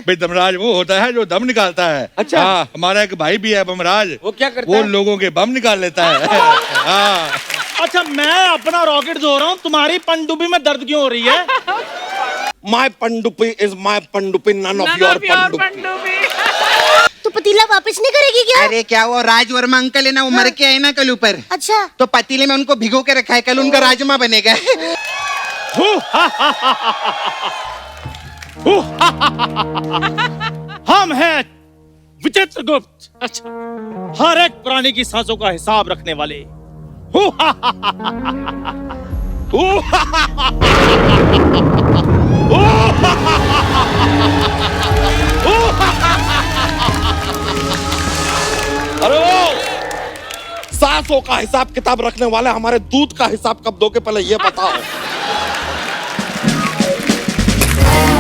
भाई दमराज वो होता है जो दम निकालता है। अच्छा। हाँ, हमारा एक भाई भी है बमराज। वो क्या करता वो है? लोगों के बम निकाल लेता है। हाँ। अच्छा, मैं अपना रॉकेट धो रहा हूँ, तुम्हारी पनडुब्बी में दर्द क्यों हो रही है? My Pandupi is my Pandupi, none of your Pandupi. तो पतीला वापस नहीं करेगी क्या? अरे क्या वो राज वर्मा अंकल है ना, वो मर के आए ना कल ऊपर, अच्छा। तो पतीले में उनको भिगो के रखा है, कल उनका राजमा बनेगा। हम हैं विचित्र गुप्त। अच्छा, हर एक प्राणी की सांसों का हिसाब रखने वाले। अरे वो सांसों का हिसाब किताब रखने वाले हमारे दूध का हिसाब कब दोगे, पहले ये बताओ।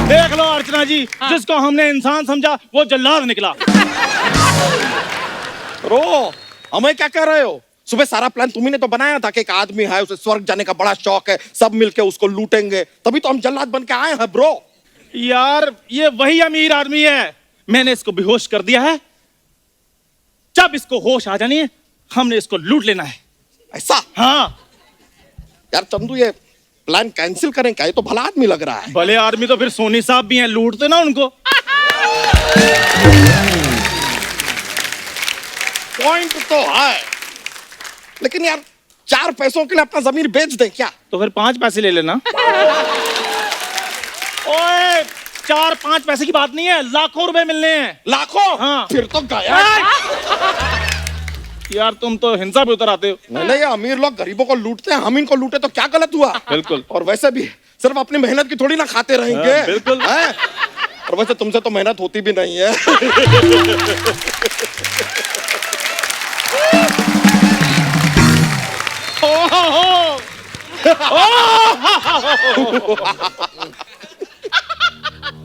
देख लो अर्चना जी, जिसको हमने इंसान समझा वो जल्लाद निकला। रो, हमें क्या कह रहे हो? सुबह सारा प्लान तुम्ही ने तो बनाया था कि एक आदमी है, उसे स्वर्ग जाने का बड़ा शौक है, सब मिलके उसको लूटेंगे, तभी तो हम जल्लाद बन के आए हैं ब्रो। यार ये वही अमीर आदमी है, मैंने इसको बेहोश कर दिया है। जब इसको होश आ जानी है, हमने इसको लूट लेना है। ऐसा? हाँ। यार चंदू, ये प्लान कैंसिल करें क्या? ये तो भला आदमी लग रहा है। भले आदमी तो फिर सोनी साहब भी हैं, लूटते ना उनको। पॉइंट तो है, लेकिन यार 4 पैसों के लिए अपना जमीन बेच दें क्या? तो फिर 5 पैसे ले लेना। ओए, 4-5 पैसे की बात नहीं है, लाखों रुपए मिलने हैं। लाखों? हाँ। फिर तो गया। यार तुम तो हिंसा पे उतर आते हो। नहीं, ये अमीर लोग गरीबों को लूटते हैं, हम इनको लूटे तो क्या गलत हुआ? बिल्कुल। और वैसे भी सिर्फ अपनी मेहनत की थोड़ी ना खाते रहेंगे। हाँ, बिल्कुल। हैं? और वैसे तुमसे तो मेहनत होती भी नहीं है।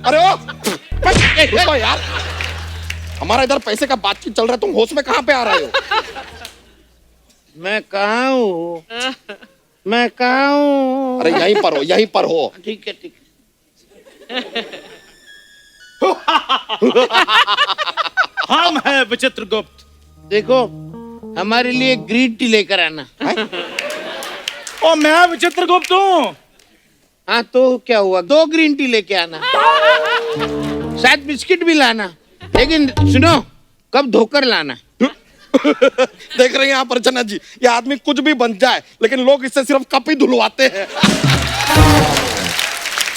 अरे ओ, रुको यार, हमारा इधर पैसे का बातचीत चल रहा है, तुम होश में कहाँ पे आ रहे हो? मैं कहाँ हूँ? मैं कहाँ हूँ? अरे यहीं पर हो, यहीं पर हो। ठीक है, ठीक है। हम हैं विचित्र गुप्त। देखो, हमारे लिए ग्रीन टी लेकर आना। और मैं विचित्र गुप्त हूँ। हाँ तो क्या हुआ, 2 ग्रीन टी लेके आना, शायद बिस्किट भी लाना, लेकिन सुनो, कब धोकर लाना। देख रहे हैं आप अर्चना जी, ये आदमी कुछ भी बन जाए, लेकिन लोग इससे सिर्फ कप ही धुलवाते हैं।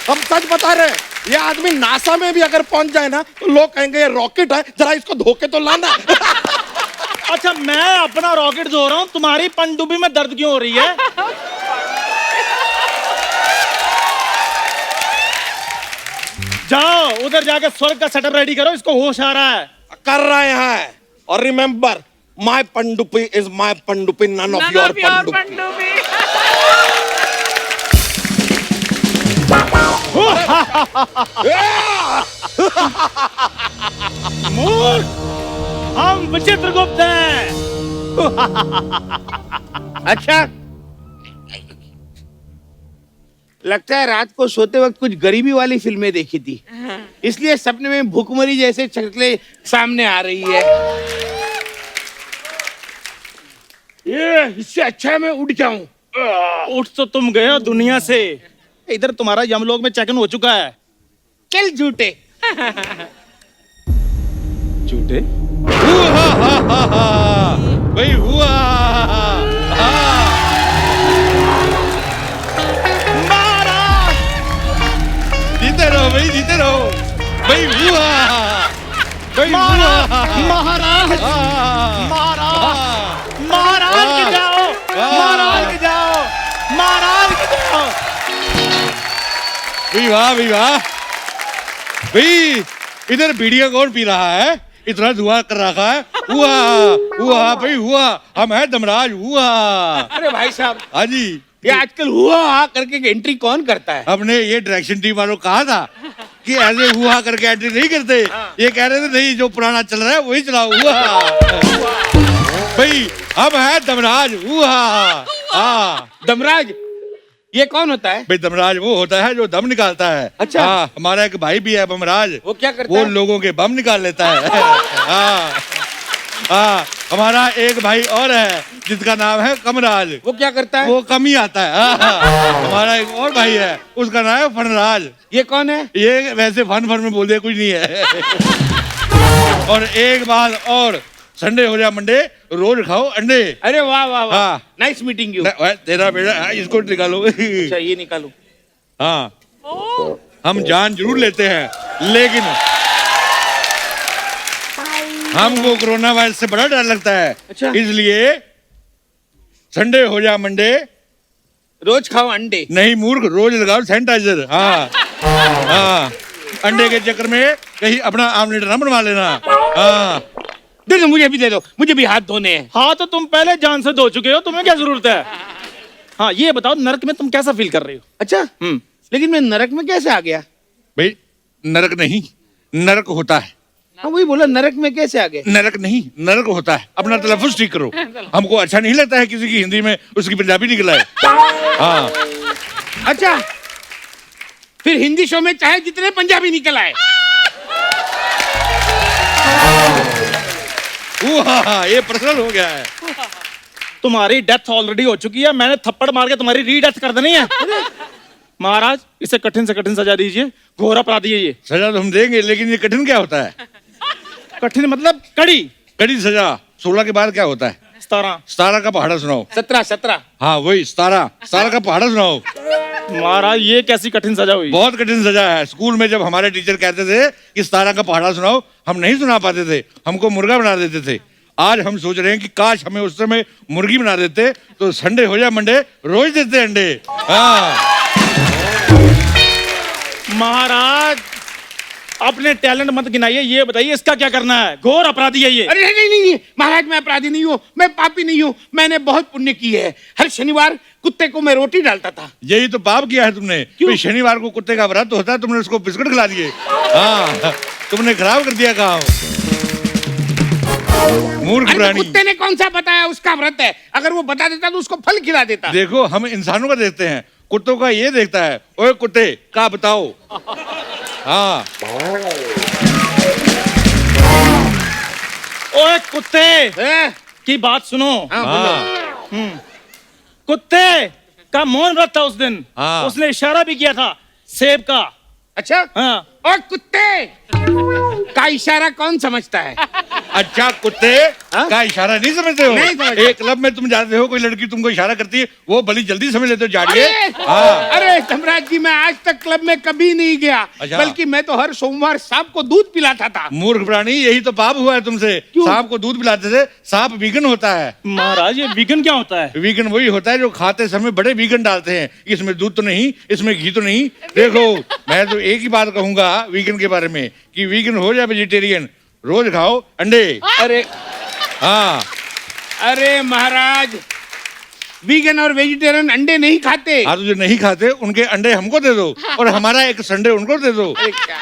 हम सच बता रहे हैं, ये आदमी नासा में भी अगर पहुंच जाए ना, तो लोग कहेंगे ये रॉकेट है, जरा इसको धोके तो लाना। अच्छा, मैं अपना रॉकेट धो रहा हूँ, तुम्हारी पनडुब्बी में दर्द क्यों हो रही है? जाओ उधर जाके स्वर्ग का सेटअप रेडी करो, इसको होश आ रहा है। कर रहे हैं। और remember, my Pandupi is my Pandupi, none of your Pandupi. मूर्ख, हम विचित्र गुप्त हैं। अच्छा, लगता है रात को सोते वक्त कुछ गरीबी वाली फिल्में देखी थी, इसलिए सपने में भूखमरी जैसे शक्लें सामने आ रही है। ये इससे अच्छा है मैं उठ जाऊं। उठ तो तुम गए हो दुनिया से, इधर तुम्हारा यमलोक में चेक इन हो चुका है। चल झूठे। झूठे? भाई हुआ। जीते रहो भाई, जीते रहो भाई। हुआ भाई, हुआ। महाराज, महाराज, महाराज के जाओ, महाराज के जाओ, महाराज के जाओ। भाई वाह, भाई वाह। भाई इधर बीड़िया कौन पी रहा है? इतना धुआं कर रखा है। हुआ हुआ भाई, हुआ। हम है दमराज। हुआ। अरे भाई साहब, हाँ जी, ये आजकल हुआ करके एंट्री कौन करता है? हमने ये डायरेक्शन टीम वालों को कहा था कि ऐसे हुआ करके एंट्री नहीं करते। ये कह रहे थे नहीं, जो पुराना चल रहा है वही चलाओ। हुआ भाई, हम है दमराज। हुआ। हाँ, दमराज, ये कौन होता है? भाई दमराज वो होता है जो दम निकालता है। अच्छा। हाँ, हमारा एक भाई भी है बमराज। वो क्या करता वो है? लोगों के बम निकाल लेता है। हाँ हाँ, हमारा एक भाई और है जिसका नाम है कमराज। वो क्या करता है? वो कम ही आता है। हाँ, हमारा एक और भाई है, उसका नाम है फनराज। ये कौन है? ये वैसे फन में बोल दिया, कुछ नहीं है। और एक बात और, संडे हो जा मंडे रोज खाओ अंडे। अरे वाह वाह वाह, हाँ। Nice meeting you. तेरा बेटा, इसको निकालो। अच्छा ये निकालो। हाँ, हम जान जरूर लेते हैं, लेकिन हमको कोरोना वायरस से बड़ा डर लगता है। अच्छा। इसलिए संडे हो जा मंडे रोज खाओ अंडे। नहीं मूर्ख, रोज लगाओ सैनिटाइजर। हाँ हाँ, अंडे के चक्कर में कहीं अपना आमलेट ना बनवा लेना। हाँ, दे दो, मुझे भी दे दो, मुझे भी हाथ धोने हैं। हाँ तो तुम पहले जान से धो चुके हो, तुम्हें क्या जरूरत है? हाँ ये बताओ, नरक में तुम कैसा फील कर रही हो? अच्छा, लेकिन मैं नरक में कैसे आ गया? भाई नरक नहीं, नरक होता है। हाँ वही बोला, नरक में कैसे आ गए? नरक नहीं, नरक होता है। अपना तलफ्फुज़ ठीक करो। हमको अच्छा नहीं लगता है किसी की हिंदी में उसकी पंजाबी निकला है। हाँ, अच्छा, फिर हिंदी शो में चाहे जितने पंजाबी निकल आए। ये पर्सनल हो गया है। तुम्हारी डेथ ऑलरेडी हो चुकी है, मैंने थप्पड़ मार के तुम्हारी रीडेथ कर देनी है। महाराज इसे कठिन से कठिन सजा दीजिए, घोर अपराधी है ये। सजा तो हम देंगे, लेकिन ये कठिन क्या होता है? कठिन मतलब कड़ी। कड़ी सजा। 16 के बाद क्या होता है? 17। 17 का पहाड़ा सुनाओ। 17। हाँ वही 17 का पहाड़ा सुनाओ। महाराज ये कैसी कठिन सजा हुई? बहुत कठिन सजा है। स्कूल में जब हमारे टीचर कहते थे कि 17 का पहाड़ा सुनाओ, हम नहीं सुना पाते थे, हमको मुर्गा बना देते थे। आज हम सोच रहे हैं कि काश हमें उस समय मुर्गी बना देते, तो संडे हो जाए मंडे रोज देते अंडे। हाँ महाराज अपने टैलेंट मत गिनाइए, ये बताइए इसका क्या करना है? घोर अपराधी है ये। अरे नहीं, महाराज मैं अपराधी नहीं हूँ, मैं पापी नहीं हूँ, मैंने बहुत पुण्य की है। हर शनिवार कुत्ते को मैं रोटी डालता था। यही तो पाप किया है तुमने। क्यों? शनिवार को कुत्ते का व्रत होता है, तुमने उसको बिस्कुट खिला दिए। हाँ, तुमने खराब कर दिया काम। मूर्ख अरे तो प्राणी। कुत्ते ने कौन सा बताया उसका व्रत है? अगर वो बता देता तो उसको फल खिला देता। देखो, हम इंसानों का देखते हैं, कुत्तों का ये देखता है। ओए कुत्ते का बताओ। हाँ, ओए कुत्ते हैं? की बात सुनो। हाँ, बोलो। हाँ, कुत्ते का मौन व्रत था उस दिन। हाँ। उसने इशारा भी किया था सेब का। अच्छा, हाँ। और कुत्ते का इशारा कौन समझता है? अच्छा, कुत्ते हाँ? का इशारा नहीं समझते हो? नहीं समझते। एक क्लब में तुम जाते हो, कोई लड़की तुमको इशारा करती है, वो बड़ी जल्दी समझ लेते हो, जानिए। अरे हाँ, अरे धर्मराज जी, मैं आज तक क्लब में कभी नहीं गया। अच्छा। बल्कि मैं तो हर सोमवार सांप को दूध पिलाता था। मूर्ख प्राणी, यही तो पाप हुआ है तुमसे। क्यों? सांप को दूध पिलाते थे। सांप वीगन होता है। महाराज ये वीगन क्या होता है? वीगन वही होता है जो खाते समय बड़े वीगन डालते हैं। इसमें दूध तो नहीं, इसमें घी तो नहीं। देखो, मैं तो एक ही बात कहूंगा वीगन के बारे में कि वीगन हो जाए वेजिटेरियन, रोज खाओ अंडे। अरे हाँ, अरे महाराज, वीगन और वेजिटेरियन अंडे नहीं खाते। आप जो नहीं खाते उनके अंडे हमको दे दो, और हमारा एक संडे उनको दे दो।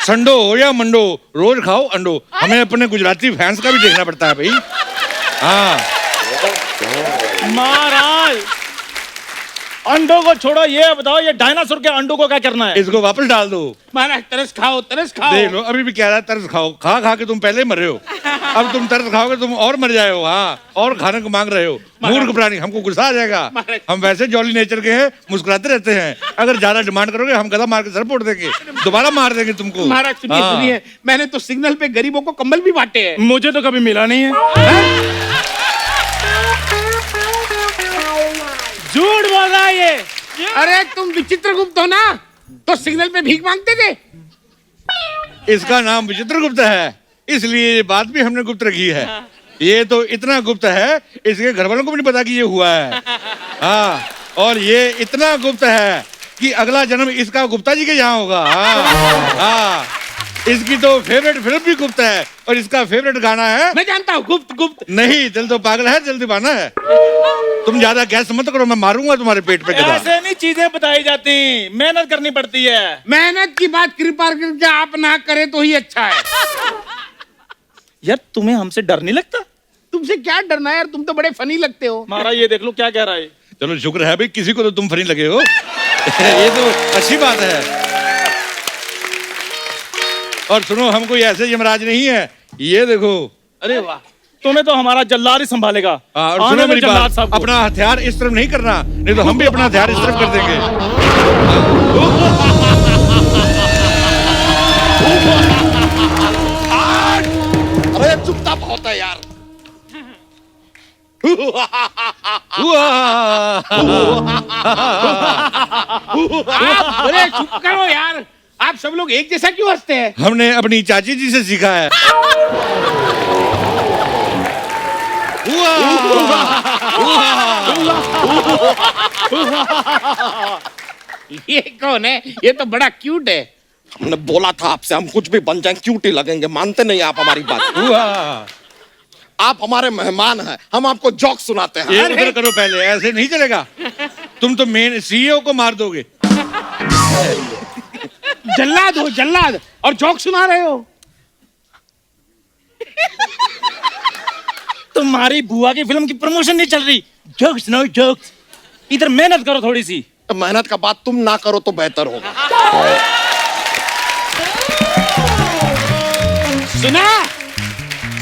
संडो हो या मंडो, रोज खाओ अंडो। हमें अपने गुजराती फैंस का भी देखना पड़ता है भाई। हाँ, महाराज अंडों को छोड़ो, ये बताओ ये डायनासोर के अंडों को क्या करना है? इसको वापस डाल दो। महाराज तरस खाओ, तरस खाओ। देख लो, अभी भी कह रहा है तरस खाओ। खा खा के तुम पहले मर रहे हो, अब तुम तरस खाओगे तुम और मर जाए हो। हाँ, और खाने को मांग रहे हो। मूर्ख प्राणी, हमको गुस्सा आ जाएगा। हम वैसे जॉली नेचर के हैं, मुस्कुराते रहते हैं। अगर ज्यादा डिमांड करोगे हम गला मार के सर फोड़ देंगे, दोबारा मार देंगे तुमको। महाराज सुनिए, हाँ। सुनिए, मैंने तो सिग्नल पे गरीबों को कंबल भी बांटे हैं। मुझे तो कभी मिला नहीं है। झूठ बोल रहा है ये। अरे तुम विचित्र गुप्त हो ना, तो सिग्नल पे भीख मांगते थे। इसका नाम विचित्र गुप्त है, इसलिए ये बात भी हमने गुप्त रखी है। ये तो इतना गुप्त है, इसके घर वालों को भी नहीं पता कि ये हुआ है। हाँ, और ये इतना गुप्त है कि अगला जन्म इसका गुप्ता जी के यहाँ होगा। हाँ हाँ, इसकी तो फेवरेट फिल्म भी गुप्त है, और इसका फेवरेट गाना है। मैं जानता हूँ, गुप्त गुप्त। नहीं, दिल तो पागल है, दिल दीवाना है। तुम ज्यादा गैस मत करो, मैं मारूंगा तुम्हारे पेट पे गदा। ऐसे नहीं चीजें बताई जाती, मेहनत करनी पड़ती है। मेहनत की बात कृपा करके आप ना करें तो ही अच्छा है। यार तुम्हें हमसे डर नहीं लगता? तुमसे क्या डरना है यार, तुम तो बड़े फनी लगते हो। महाराज ये देख लो क्या कह रहा है। चलो शुक्र है भाई, किसी को तो तुम फनी लगे हो। ये तो अच्छी बात है। और सुनो, हम कोई ऐसे यमराज नहीं है, ये देखो। अरे वाह, तुम्हें तो हमारा जल्लाद ही संभालेगा। और आने सुनो दो मेरी जल्लाद बात, साहब को। अपना हथियार इस तरफ नहीं करना, नहीं तो हम भी अपना हथियार इस तरफ कर देंगे। अरे चुपता बहुत है यार। अरे चुप करो यार, आप सब लोग एक जैसा क्यों हंसते हैं? हमने अपनी चाची जी से सीखा है। ये कौन है? ये तो बड़ा क्यूट है। हमने बोला था आपसे हम कुछ भी बन जाएं क्यूट ही लगेंगे, मानते नहीं आप हमारी बात। आप हमारे मेहमान हैं, हम आपको जोक सुनाते हैं। ये उधर करो पहले, ऐसे नहीं चलेगा। तुम तो मेन सीईओ को मार दोगे। जल्लाद हो जल्लाद, और जोक सुना रहे हो। तुम्हारी बुआ की फिल्म की प्रमोशन नहीं चल रही, जोक्स नो जोक्स। इधर मेहनत करो थोड़ी सी। तो मेहनत का बात तुम ना करो तो बेहतर होगा। सुना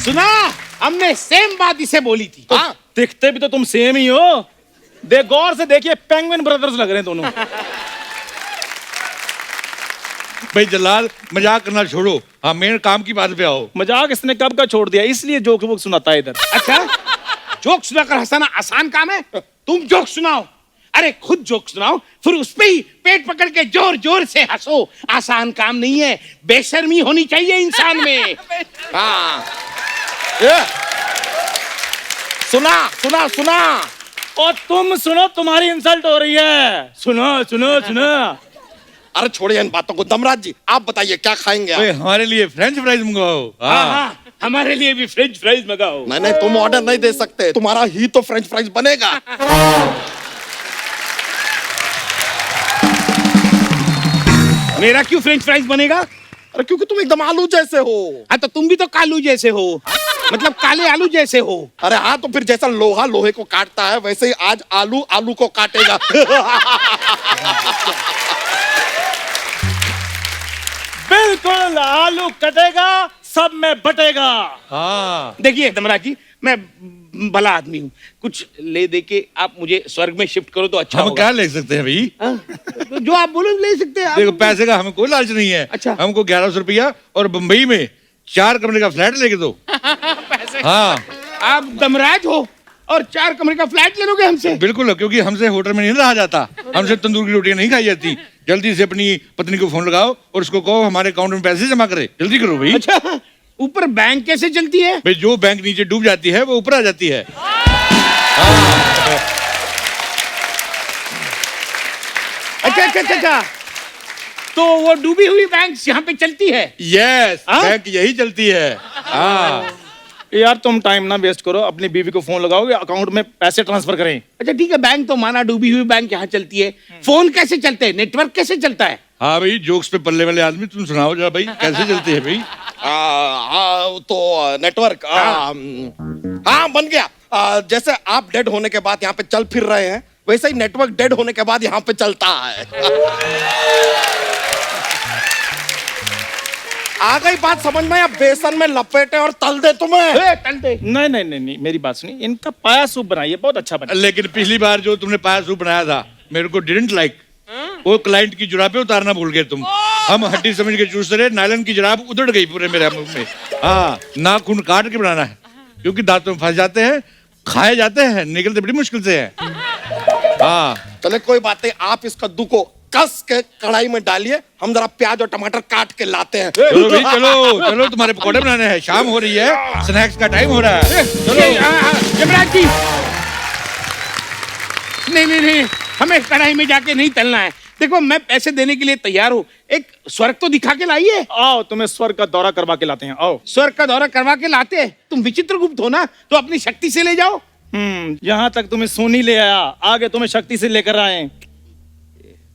सुना, हमने सेम बात इसे बोली थी। तो दिखते भी तो तुम सेम ही हो। देख गौर से देखिए, पेंगुइन ब्रदर्स लग रहे हैं दोनों। भाई जल्लाद, मजाक करना छोड़ो, हाँ मेन काम की बात पे आओ। मजाक इसने कब का छोड़ दिया, इसलिए जोक वोक सुनाता है इधर। अच्छा, जोक सुनाकर हंसाना आसान काम है? तुम जोक सुनाओ। अरे खुद जोक सुनाओ, फिर उस पे ही पेट पकड़ के जोर जोर से हंसो। आसान काम नहीं है, बेशर्मी होनी चाहिए इंसान में। हाँ, ये सुना सुना सुना। और तुम सुनो, तुम्हारी इंसल्ट हो रही है। सुनो सुनो सुनो। अरे छोड़िए इन बातों को। दमराज जी आप बताइए क्या खाएंगे भाई आप? हमारे लिए फ्रेंच फ्राइज मंगवाओ। हाँ हाँ, हमारे लिए भी फ्रेंच फ्राइज मंगाओ। नहीं नहीं, तुम ऑर्डर नहीं दे सकते, तुम्हारा ही तो फ्रेंच फ्राइज बनेगा। मेरा क्यों फ्रेंच फ्राइज बनेगा? अरे क्योंकि तुम एकदम आलू जैसे हो। हाँ, तो तुम भी तो कालू जैसे हो, मतलब काले आलू जैसे हो। अरे हाँ, तो फिर जैसा लोहा लोहे को काटता है वैसे ही आज आलू आलू को काटेगा। बिल्कुल, आलू कटेगा, सब में बटेगा। हाँ देखिए दमराज जी, मैं भला आदमी हूँ, कुछ ले दे के आप मुझे स्वर्ग में शिफ्ट करो तो अच्छा हम होगा। क्या ले सकते हैं भाई? हाँ, तो जो आप बोलो ले सकते हैं आप। देखो, पैसे का हमें कोई लालच नहीं है। अच्छा। हमको 1100 रुपया और बम्बई में 4 कमरे का फ्लैट लेके दो। हाँ आप दमराज हो और 4 कमरे का फ्लैट ले लोगे हमसे? बिल्कुल, क्योंकि हमसे होटल में नहीं रहा जाता, हमसे तंदूर की रोटियां नहीं खाई जाती। जल्दी से अपनी पत्नी को फोन लगाओ और उसको कहो हमारे अकाउंट में पैसे जमा करे। जल्दी करो भाई। अच्छा, ऊपर बैंक कैसे चलती है? भाई जो बैंक नीचे डूब जाती है वो ऊपर आ जाती है। अच्छा अच्छा अच्छा अच्छा, तो वो डूबी हुई बैंक यहाँ पे चलती है? यस, हाँ? बैंक यही चलती है। हाँ यार तुम टाइम ना वेस्ट करो, अपनी बीवी को फोन लगाओगे, अकाउंट में पैसे ट्रांसफर करें। अच्छा ठीक है, बैंक तो माना डूबी हुई बैंक यहाँ चलती है, फोन कैसे चलते हैं, नेटवर्क कैसे चलता है? हाँ भाई, जोक्स पे पल्ले वाले आदमी तुम सुनाओ जरा भाई, कैसे चलती है भाई? तो नेटवर्क हाँ बन गया। जैसे आप डेड होने के बाद यहाँ पे चल फिर रहे हैं, वैसे ही नेटवर्क डेड होने के बाद यहाँ पे चलता है। आ गई बात समझ में? या बेसन में लपेटे और तल दे तुम्हें? तल दे। नहीं नहीं नहीं नहीं, मेरी बात सुनिए, इनका पाया सूप बनाइए, बहुत अच्छा बना। लेकिन पिछली बार जो तुमने पाया सूप बनाया था मेरे को डिडंट लाइक। वो क्लाइंट की जुराबें उतारना भूल गए तुम। हम हड्डी समझ के चूस रहे, नायलन की जुराब उधड़ गई पूरे मेरे मुंह में। हाँ, नाखून काट के बनाना है, क्योंकि दांतों में फंस जाते हैं, खाए जाते हैं, निकलते बड़ी मुश्किल से हैं। हाँ चले कोई बात नहीं, आप इस कद्दू को कस के कढ़ाई में डालिए, हम जरा प्याज और टमाटर काट के लाते हैं। चलो भाई, चलो चलो, तुम्हारे पकौड़े बनाने हैं, शाम हो रही है, स्नैक्स का टाइम हो रहा है। चलो यमराज जी, नहीं नहीं नहीं, हमें कढ़ाई में जाके नहीं तलना है। देखो मैं पैसे देने के लिए तैयार हूँ, एक स्वर्ग तो दिखा के लाइए। आओ, तुम्हें स्वर्ग का दौरा करवा के लाते हैं, आओ। स्वर्ग का दौरा करवा के लाते हैं? तुम विचित्र गुप्त हो ना, तो अपनी शक्ति से ले जाओ। यहाँ तक तुम्हें सोनी ले आया, आगे तुम्हें शक्ति से लेकर आए।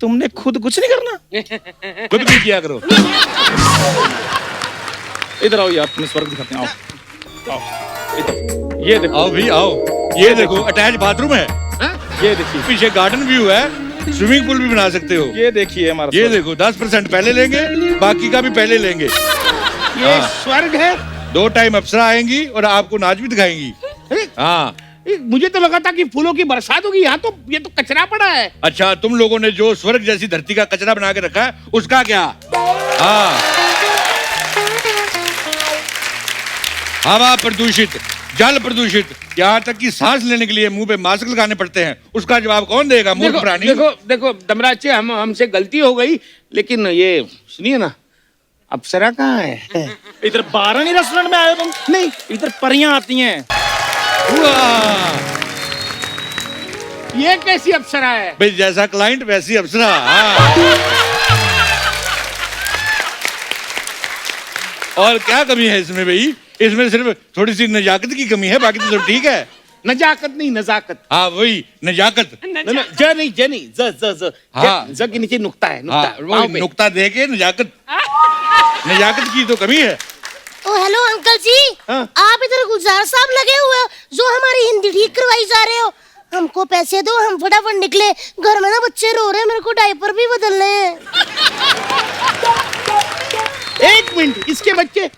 तुमने खुद कुछ नहीं करना, खुद भी किया करो। इधर आओ यार, तुम्हें स्वर्ग दिखाते हैं, आओ आओ इधर। ये देखो, आओ भाई आओ, ये देखो अटैच बाथरूम है, ये देखिए, पीछे गार्डन व्यू है, स्विमिंग पूल भी बना सकते हो। ये देखिए हमारा ये स्वर्ग। देखो 10% पहले लेंगे, बाकी का भी पहले लेंगे। ये हाँ। स्वर्ग है। 2 टाइम अप्सरा आएंगी और आपको नाच भी दिखाएंगी। अरे, हाँ। मुझे तो लगा था कि फूलों की बरसात होगी, यहाँ तो ये तो कचरा पड़ा है। अच्छा, तुम लोगों ने जो स्वर्ग जैसी धरती का कचरा बना के रखा है उसका क्या? हाँ, हवा प्रदूषित, जल प्रदूषित, यहाँ तक कि सांस लेने के लिए मुंह पे मास्क लगाने पड़ते हैं। उसका जवाब कौन देगा? मूर्ख देखो प्राणी। देखो देखो धर्मराज जी, हमसे गलती हो गई, लेकिन ये सुनिए ना, अप्सरा कहाँ है? इधर बारानी रेस्टोरेंट में आए हो तुम? नहीं, इधर परियां आती हैं। वाह! ये कैसी अप्सरा है? भाई जैसा क्लाइंट वैसी अप्सरा। हाँ। और क्या कमी है इसमें भाई? इसमें सिर्फ थोड़ी सी नजाकत की कमी है, बाकी तो सब ठीक है। नजाकत नहीं, नजाकत। हाँ वही नजाकत। ज नहीं, ज नहीं, ज हाँ। ज के नीचे नुक्ता है, हाँ, नुक्ता वो पाँव पे। नुक्ता दे के नजाकत। नजाकत की तो कमी है। ओ हेलो अंकल जी, हाँ। आप इधर गुलजार साहब लगे हुए हो जो हमारी हिंदी ठीक करवाई जा रहे हो। हमको पैसे दो, हम फटाफट निकले, घर में ना बच्चे रो रहे हैं, मेरे को डायपर भी बदलने हैं। 1 मिनट, इसके बच्चे?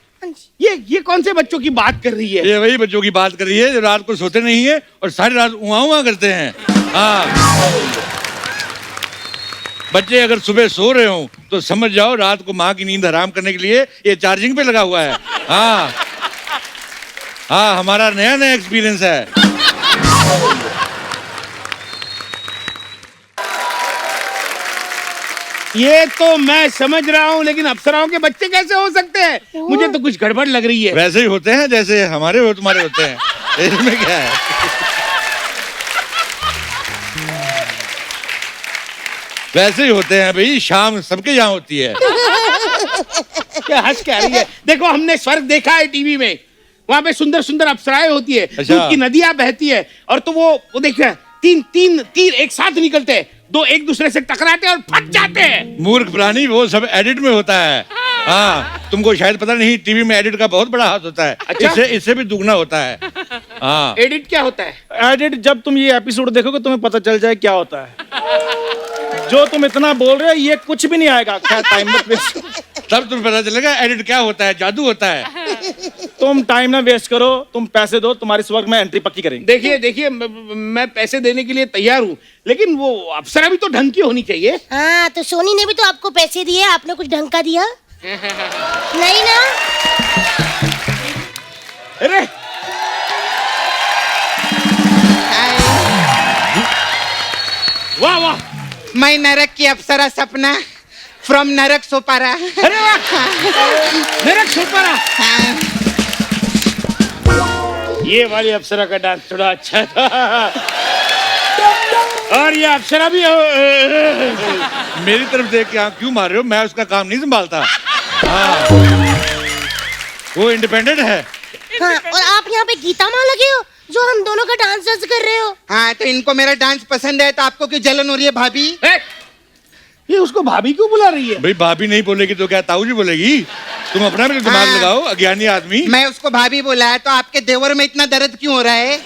ये कौन से बच्चों की बात कर रही है? ये वही बच्चों की बात कर रही है जो रात को सोते नहीं है और सारी रात उआ करते हैं। हाँ, बच्चे अगर सुबह सो रहे हो तो समझ जाओ रात को माँ की नींद हराम करने के लिए ये चार्जिंग पे लगा हुआ है। हाँ हाँ, हमारा नया नया एक्सपीरियंस है। ये तो मैं समझ रहा हूँ, लेकिन अप्सराओं के बच्चे कैसे हो सकते हैं? मुझे तो कुछ गड़बड़ लग रही है। वैसे ही होते हैं जैसे हमारे हो तुम्हारे होते हैं। इसमें क्या है? वैसे ही होते हैं भाई, शाम सबके यहाँ होती है। क्या हंस क्या रही है? देखो, हमने स्वर्ग देखा है टीवी में, वहां पे सुंदर सुंदर अप्सराएं होती है, अच्छा। दूध की नदियां बहती है, और तो वो देखिए तीन तीर एक साथ निकलते हैं, 2 एक दूसरे से टकराते हैं और फट जाते हैं। मूर्ख प्राणी, वो सब एडिट में होता है। हाँ, तुमको शायद पता नहीं, टीवी में एडिट का बहुत बड़ा हाथ होता है। अच्छा? इससे भी दुगना होता है। हाँ, एडिट क्या होता है? एडिट, जब तुम ये एपिसोड देखोगे तुम्हें पता चल जाए क्या होता है। जो तुम इतना बोल रहे हो ये कुछ भी नहीं आएगा। खैर टाइम मत वेस्ट, तब तुम्हें पता चलेगा एडिट क्या होता है। जादू होता है। तुम टाइम ना वेस्ट करो, तुम पैसे दो, तुम्हारी स्वर्ग में एंट्री पक्की करेंगे। देखिए देखिए, मैं पैसे देने के लिए तैयार हूँ, लेकिन वो अप्सरा भी तो ढंग की होनी चाहिए। हाँ, तो सोनी ने भी तो आपको पैसे दिए, आपने कुछ ढंग का दिया नहीं ना? अरे वाह वाह, मैं नरक की अप्सरा सपना फ्रॉम नरक सोपारा। अरे वाह, मेरा छोपरा। ये वाली अप्सरा का डांस थोड़ा अच्छा था, और ये अप्सरा भी मेरी तरफ देख के आप क्यों मार रहे हो? मैं उसका काम नहीं संभालता। हाँ, वो इंडिपेंडेंट है। हाँ, और आप यहाँ पे गीता माँ लगे हो जो हम दोनों का डांस जज कर रहे हो। हाँ, तो इनको मेरा डांस पसंद है, तो आपको क्यों जलन हो रही है भाभी? ये उसको भाभी क्यों बुला रही है? भाई भाभी नहीं बोलेगी तो क्या ताऊ जी बोलेगी? तुम अपना भी दिमाग हाँ। लगाओ, अज्ञानी आदमी। मैं उसको भाभी बोला है, तो आपके देवर में इतना दर्द क्यों हो रहा है?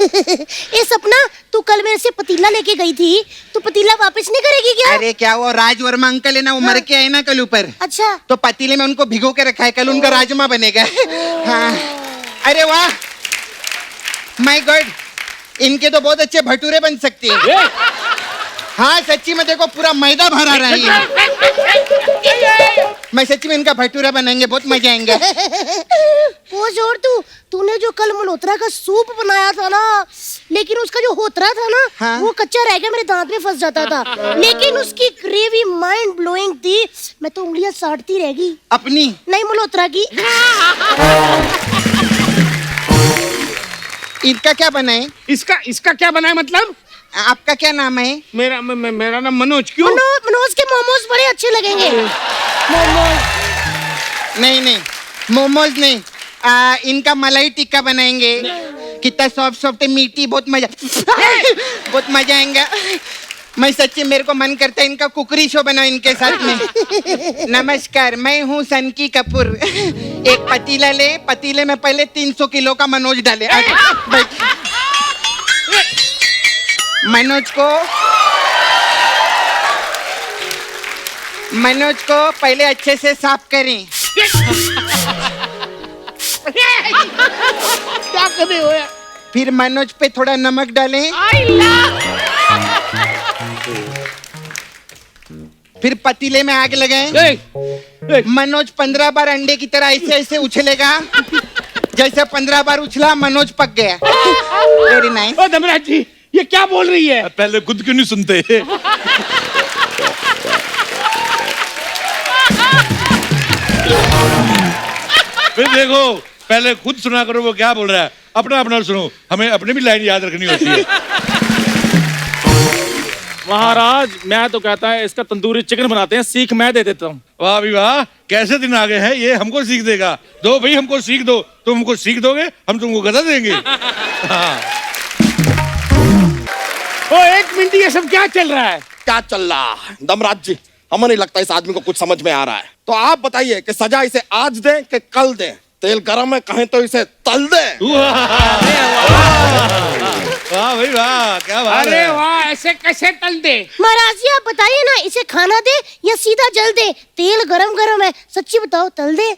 ए सपना, तू कल मेरे से पतीला लेके गई थी, तू पतीला वापस नहीं करेगी क्या? अरे क्या वो राज वर्मा अंकल है ना, वो मर के आए ना कल ऊपर, अच्छा, तो पतीले में उनको भिगो के रखा है, कल उनका राजमा बनेगा। हाँ, अरे वाह, माय गॉड, इनके तो बहुत अच्छे भटूरे बन सकते हैं। हाँ सच्ची में, देखो पूरा मैदा भरा रहा है। मैं सच्ची में इनका भटूरा बनाएंगे, बहुत मजा आएंगे। वो जोर तूने जो कल मल्होत्रा का सूप बनाया था ना, लेकिन उसका जो होतरा था ना, हाँ? वो कच्चा रह गया, मेरे दांत में फंस जाता था, लेकिन उसकी ग्रेवी माइंड ब्लोइंग थी, मैं तो उंगलियां चाटती रह गई। अपनी नहीं, मल्होत्रा की। इनका क्या बनाए? इसका क्या बना है? मतलब आपका क्या नाम है? मेरा नाम मनोज। क्यों? मनोज के मोमोज बड़े अच्छे लगेंगे। मोमोज नहीं नहीं, मोमोज नहीं, इनका मलाई टिक्का बनाएंगे। कितना सॉफ्ट सॉफ्ट है, मीठी, बहुत मजा बहुत मजा आएगा। मैं सच्ची, मेरे को मन करता है इनका कुकरी शो बनाओ इनके साथ में। नमस्कार, मैं हूँ सनकी कपूर। एक पतीला ले, पतीले में पहले 300 किलो का मनोज डाले। मनोज को मनोज को पहले अच्छे से साफ करें। क्या कर रहे हो यार? फिर मनोज पे थोड़ा नमक डालें। फिर पतीले में आग लगाएं। मनोज 15 बार अंडे की तरह ऐसे ऐसे उछलेगा। जैसे 15 बार उछला मनोज पक गया। Very nice. ओ धर्मराज जी, ये क्या बोल रही है? पहले खुद क्यों नहीं सुनते? फिर देखो, पहले खुद सुना करो वो क्या बोल रहा है, अपना अपना सुनो, हमें अपनी भी लाइन याद रखनी होती है। महाराज मैं तो कहता है इसका तंदूरी चिकन बनाते हैं, सीख मैं दे देता हूँ। वाह भी वाह, कैसे दिन आ गए हैं, ये हमको सीख देगा। दो भाई हमको सीख दो, तुम हमको सीख दोगे, हम तुमको गदा देंगे। हाँ। ओ एक मिनट, ये सब क्या चल रहा है? क्या चल रहा है धर्मराज जी? हमें नहीं लगता इस आदमी को कुछ समझ में आ रहा है। तो आप बताइए कि सजा इसे आज दें कि कल दें? तेल गरम है, कहें तो इसे तल दें। वाह भाई वाह, क्या बात अरे है। वाह, ऐसे कैसे तल दे? महाराज जी आप बताइए ना, इसे खाना दे या सीधा जल दे? तेल गरम गरम है, सच्ची बताओ, तल दे।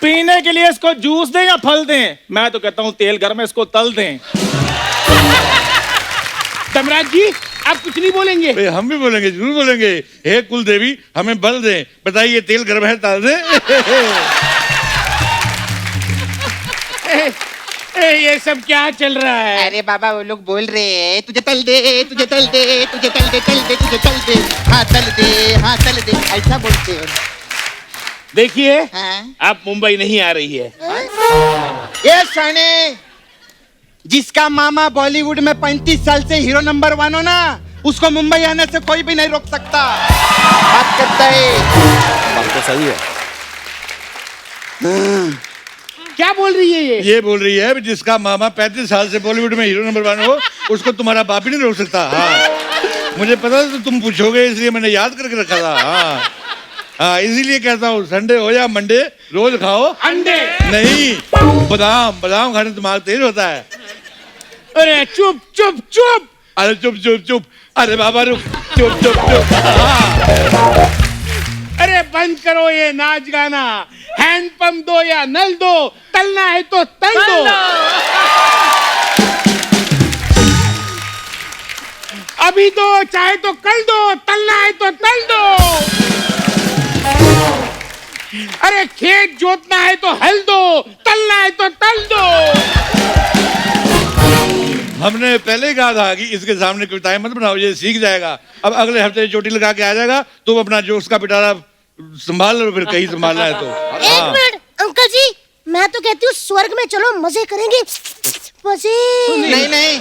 पीने के लिए इसको जूस दें या फल दें? मैं तो कहता हूँ तेल गर्म है, इसको तल दें। धर्मराज जी आप कुछ नहीं बोलेंगे? भाई हम भी बोलेंगे, जरूर बोलेंगे। हे कुल देवी हमें बल दें, बताइए तेल गर्म है, तल दें। ये सब क्या चल रहा है? अरे बाबा वो लोग बोल रहे हैं तुझे तल दे, तुझे तल दे, तुझे तल दे, तल दे, तुझे तल दे, हाँ तल दे, हाँ तल दे, ऐसा बोलते हो। देखिए हाँ? आप मुंबई नहीं आ रही है। ये साने, जिसका मामा बॉलीवुड में 35 साल से हीरो नंबर 1 हो ना, उसको मुंबई आने से कोई भी नहीं रोक सकता। बात करता है। बात तो सही है। क्या बोल रही है ये? ये बोल रही है जिसका मामा 35 साल से बॉलीवुड में हीरो नंबर 1 हो, उसको तुम्हारा बाप ही नहीं रोक सकता। हाँ मुझे पता था तुम पूछोगे, इसलिए मैंने याद करके रखा था। हाँ हाँ, इसीलिए कहता हूँ संडे हो या मंडे रोज खाओ अंडे। नहीं, बादाम, बादाम खाने से दिमाग तेज होता है। अरे चुप चुप चुप। अरे चुप चुप चुप, अरे बाबा रुक, चुप चुप चुप। हाँ। अरे बंद करो ये नाच गाना। हैंड पंप दो या नल दो, तलना है तो तल दो। अभी दो, चाहे तो कल दो, तलना है तो तल दो। अरे खेत जोतना है तो हल दो, तलना है तो तल दो। हमने पहले ही कहा था कि इसके सामने कविताएं मत बनाओ, ये सीख जाएगा। अब अगले हफ्ते चोटी लगा के आ जाएगा, तुम अपना जोश का पिटारा संभाल लो, फिर कहीं संभालना है तो। एक मिनट अंकल जी, मैं तो कहती हूँ स्वर्ग में चलो, मजे करेंगे, मजे। नहीं नहीं,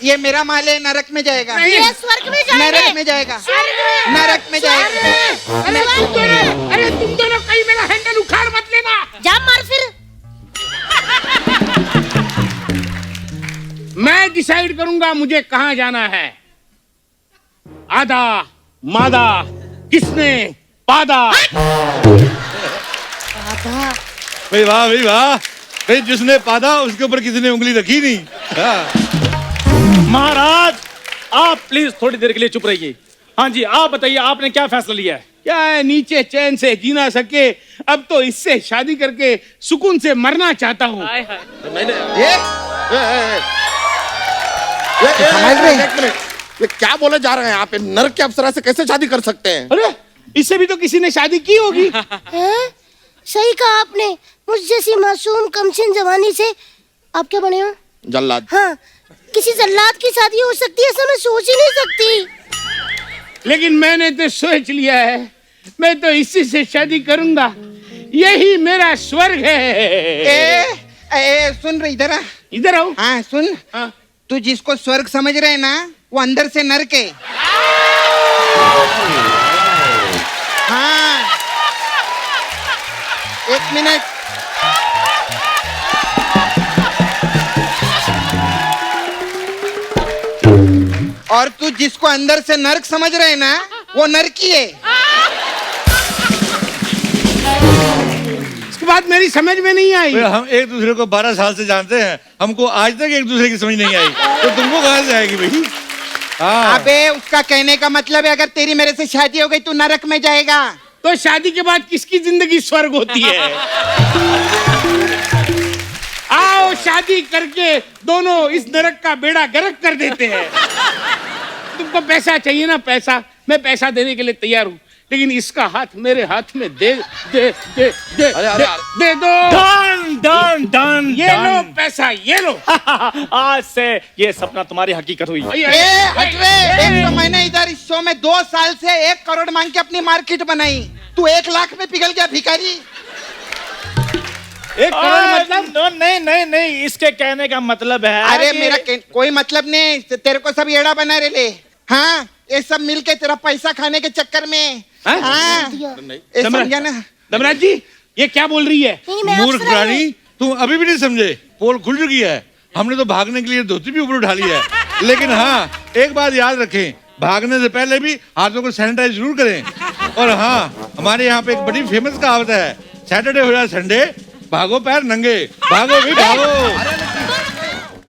ये मेरा माल है, नरक में जाएगा। ये स्वर्ग में जाएंगे। नरक में जाएगा। नरक में जाएगा। अरे तुम दोनों कहीं मेरा हैंडल उखाड़ मत लेना। जा मार फिर। मैं डिसाइड करूंगा मुझे कहां जाना है। आधा मादा किसने पादा। भाई वाह भाई वाह, भाई जिसने पादा उसके ऊपर किसी ने उंगली रखी नहीं। हाँ। महाराज आप प्लीज थोड़ी देर के लिए चुप रहिए। हाँ जी आप बताइए, आपने क्या फैसला लिया है? क्या है, नीचे चैन से जी ना सके, अब तो इससे शादी करके सुकून से मरना चाहता हूँ। समझ रहे हैं? एक मिनट, ये क्या बोले जा रहे हैं आप? नरक के अप्सरा से कैसे शादी कर सकते हैं? अरे इससे भी तो किसी ने शादी की होगी। हैं? सही कहा आपने, मुझ जैसी मासूम कमसिन जवानी से आप क्या बने हो? जल्लाद। हाँ, किसी जल्लाद की शादी हो सकती है, ऐसा मैं सोच ही नहीं सकती। लेकिन मैंने तो सोच लिया है, मैं तो इसी से शादी करूंगा, यही मेरा स्वर्ग है। सुन रही इधर आ। इधर आओ। हाँ सुन, हाँ। तू जिसको स्वर्ग समझ रहे है ना, वो अंदर से नरक है। हाँ एक मिनट, और तू जिसको अंदर से नरक समझ रहे है ना, वो नरकी है। इसके बाद मेरी समझ में नहीं आई। भाई हम एक दूसरे को 12 साल से जानते हैं, हमको आज तक एक दूसरे की समझ नहीं आई, तो तुमको कहाँ से आएगी भाई? हाँ। अबे उसका कहने का मतलब है अगर तेरी मेरे से शादी हो गई तू नरक में जाएगा। तो शादी के बाद किसकी जिंदगी स्वर्ग होती है? आओ शादी करके दोनों इस नरक का बेड़ा गर्क कर देते हैं। तुमको पैसा चाहिए ना, पैसा, मैं पैसा देने के लिए तैयार हूँ, लेकिन इसका हाथ मेरे हाथ में दे दे दे दे अरे, दे, दे दो। डन डन डन ये लो पैसा, ये लो। आज से ये सपना तुम्हारी हकीकत हुई। ए हट रे, एक तो मैंने इधर इस शो में 2 साल से 1 करोड़ मांग के अपनी मार्केट बनाई, तू 1 लाख में पिघल गया भिखारी। 1 करोड़ मतलब? नहीं नहीं नहीं, इसके कहने का मतलब है अरे कि- मेरा कोई मतलब नहीं, तेरे को सब येड़ा बना रहे ले। हाँ, ये सब मिलके तेरा पैसा खाने के चक्कर में। हाँ? हाँ, ये समझा ना? धर्मराज जी, ये क्या बोल रही है? नहीं, मैं मूर्ख अप्सरा हूँ। प्राणी, तुम अभी भी नहीं समझे। पोल खुल चुकी है, हमने तो भागने के लिए धोती भी ऊपर उठा ली है। लेकिन हाँ, एक बात याद रखें, भागने से पहले भी हाथों को सैनिटाइज जरूर करें। और हाँ, हमारे यहाँ पे एक बड़ी फेमस कहावत है, सैटरडे हो जाए संडे, भागो पैर नंगे, भागो भी भागो।